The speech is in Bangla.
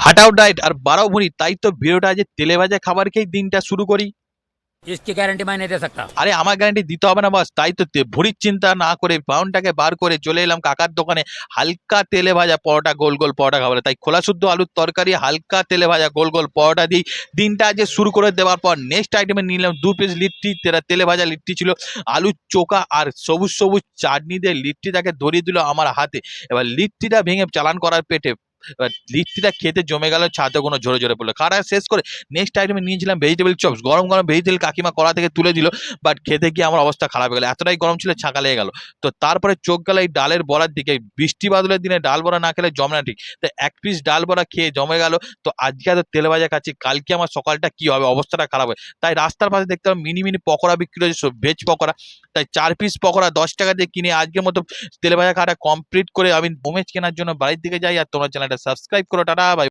হাঁটাও ডায়েট আর বাড়াও ভুঁড়ি, তাই তো ভিডিওটা আজ তেলে ভাজা খাবার খেয়ে দিনটা শুরু করি। इसकी गारंटी मैं नहीं दे सकता। আরে আমার গ্যারান্টি দিতে হবে না বস, তাই তো ভুঁড়ির চিন্তা না করে পাউন্ডটাকে বার করে চলে এলাম কাকার দোকানে হালকা তেলে ভাজা পরোটা, গোল গোল পরোটা খাবার। তাই খোলা শুদ্ধ আলুর তরকারি, হালকা তেলে ভাজা গোল গোল পরোটা দিই দিনটা আজ শুরু করে দেওয়ার পর নেক্সট আইটেমে নিলাম 2 পিস লিট্টি। তেলে ভাজা লিট্টি ছিল, আলুর চোখা আর সবুজ সবুজ চাটনি দিয়ে লিট্টিটাকে ধরিয়ে দিল আমার হাতে। এবার লিট্টিটা ভেঙে চালান করার পেটে এবার লিট্টিটা খেতে জমে গেল, ছাদে কোনো জোরে জোরে পড়লো। খাওয়া শেষ করে নেক্সট আইটেমে নিয়েছিলাম ভেজিটেবল চপস। গরম গরম ভেজিটেবল কাকিমা কড়া থেকে তুলে দিল, বাট খেতে গিয়ে আমার অবস্থা খারাপ হয়ে গেল, এতটাই গরম ছিল ছাঁকা লেগে গেল। তো তারপরে চোখ গেল এই ডালের বড়ার দিকে। বৃষ্টি বাদলের দিনে ডাল বড়া না খেলে জমে না ঠিক, তো 1 পিস ডাল বড়া খেয়ে জমে গেল। তো আজকে এত তেলে ভাজা খাচ্ছি, কালকে আমার সকালটা কি হবে, অবস্থাটা খারাপ হয়। তাই রাস্তার পাশে দেখতে পাবো মিনি মিনি পকোড়া বিক্রি হচ্ছে, ভেজ পকোড়া। তাই 4 পিস পকোড়া 10 টাকা দিয়ে কিনে আজকের মতো তেলে ভাজা খাওয়াটা কমপ্লিট করে আমি মোমেজ কেনার জন্য বাড়ির দিকে যাই। আর তোমার চ্যানেলটা সাবস্ক্রাইব করো। Tata bye.